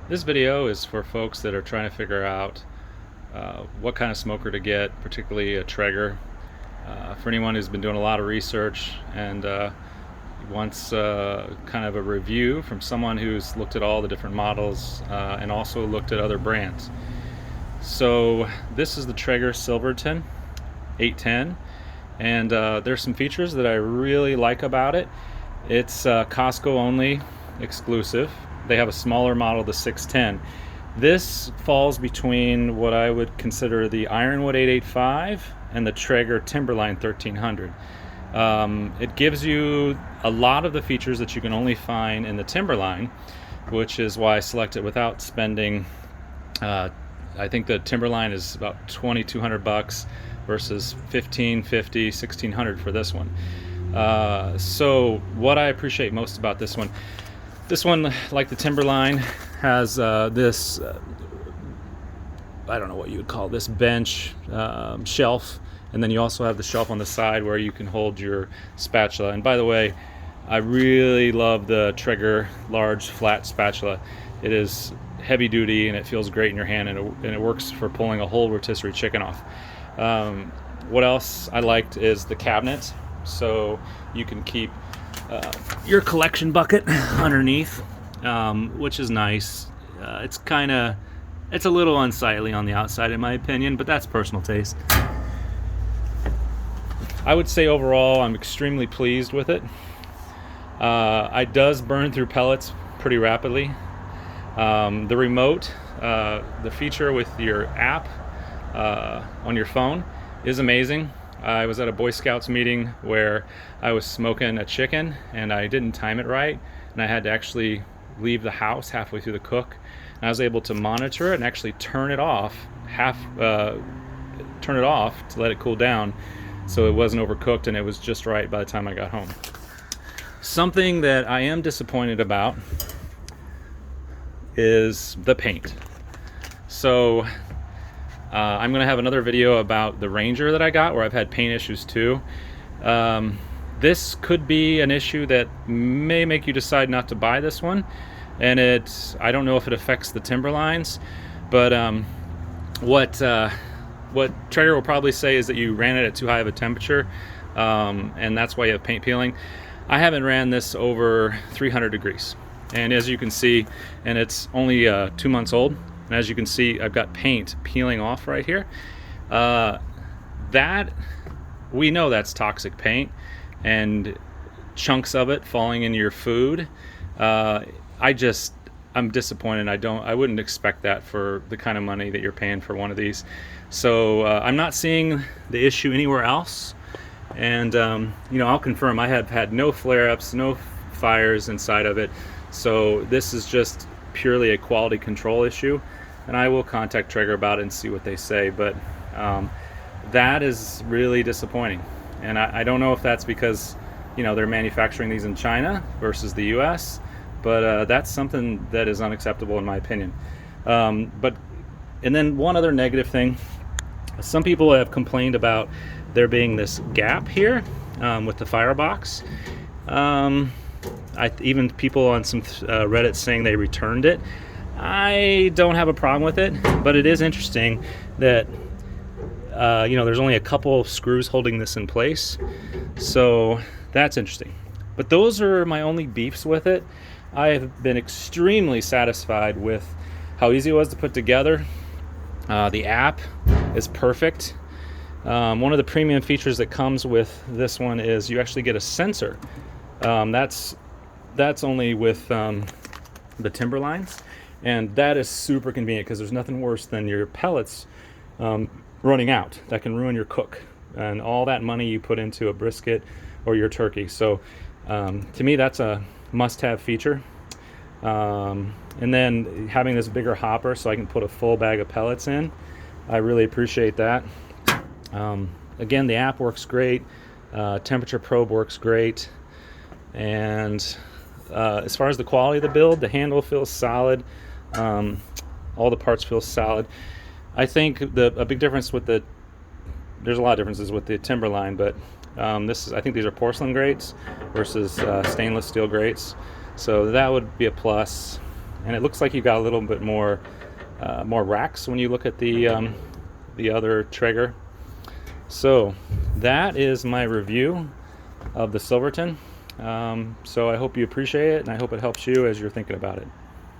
This video is for folks that are trying to figure out what kind of smoker to get, particularly a Traeger. For anyone who's been doing a lot of research and wants kind of a review from someone who's looked at all the different models and also looked at other brands. So this is the Traeger Silverton 810, and there's some features that I really like about it. It's Costco only exclusive. They have a smaller model, the 610. This falls between what I would consider the Ironwood 885 and the Traeger Timberline 1300. It gives you a lot of the features that you can only find in the Timberline, which is why I select it without spending. I think the Timberline is about $2,200 versus $1,550, $1,600 for this one. So what I appreciate most about this one, like the Timberline, has this, I don't know what you would call this, bench shelf, and then you also have the shelf on the side where you can hold your spatula. And by the way, I really love the Traeger large flat spatula. It is heavy duty and it feels great in your hand, and it works for pulling a whole rotisserie chicken off. What else I liked is the cabinet, so you can keep your collection bucket underneath, which is nice. It's a little unsightly on the outside in my opinion, but that's personal taste. I would say overall I'm extremely pleased with it. It does burn through pellets pretty rapidly. The remote, the feature with your app on your phone is amazing. I was at a Boy Scouts meeting where I was smoking a chicken and I didn't time it right, and I had to actually leave the house halfway through the cook, and I was able to monitor it and actually turn it off to let it cool down so it wasn't overcooked, and it was just right by the time I got home. Something that I am disappointed about is the paint. So I'm going to have another video about the Ranger that I got, where I've had paint issues too. This could be an issue that may make you decide not to buy this one, and I don't know if it affects the Timberlines, but what Traeger will probably say is that you ran it at too high of a temperature, and that's why you have paint peeling. I haven't ran this over 300 degrees, and as you can see, and it's only 2 months old, and as you can see, I've got paint peeling off right here. That, we know that's toxic paint, and chunks of it falling in your food. I'm disappointed. I wouldn't expect that for the kind of money that you're paying for one of these. So I'm not seeing the issue anywhere else, and I'll confirm I have had no flare-ups, no fires inside of it. So this is just purely a quality control issue, and I will contact Traeger about it and see what they say. But that is really disappointing, and I don't know if that's because they're manufacturing these in China versus the US, but that's something that is unacceptable in my opinion. And then one other negative thing, some people have complained about there being this gap here with the firebox. Even people on some Reddit saying they returned it. I don't have a problem with it, but it is interesting that there's only a couple of screws holding this in place, so that's interesting. But those are my only beefs with it. I have been extremely satisfied with how easy it was to put together. The app is perfect. One of the premium features that comes with this one is you actually get a sensor. That's only with the Timberlines, and that is super convenient because there's nothing worse than your pellets running out. That can ruin your cook and all that money you put into a brisket or your turkey. So to me, that's a must-have feature. And then having this bigger hopper so I can put a full bag of pellets in, I really appreciate that. Again, the app works great. Temperature probe works great. And as far as the quality of the build, the handle feels solid. All the parts feel solid. I think a big difference there's a lot of differences with the Timberline, but I think these are porcelain grates versus stainless steel grates. So that would be a plus. and it looks like you've got a little bit more racks when you look at the other Traeger. So that is my review of the Silverton. So I hope you appreciate it, and I hope it helps you as you're thinking about it.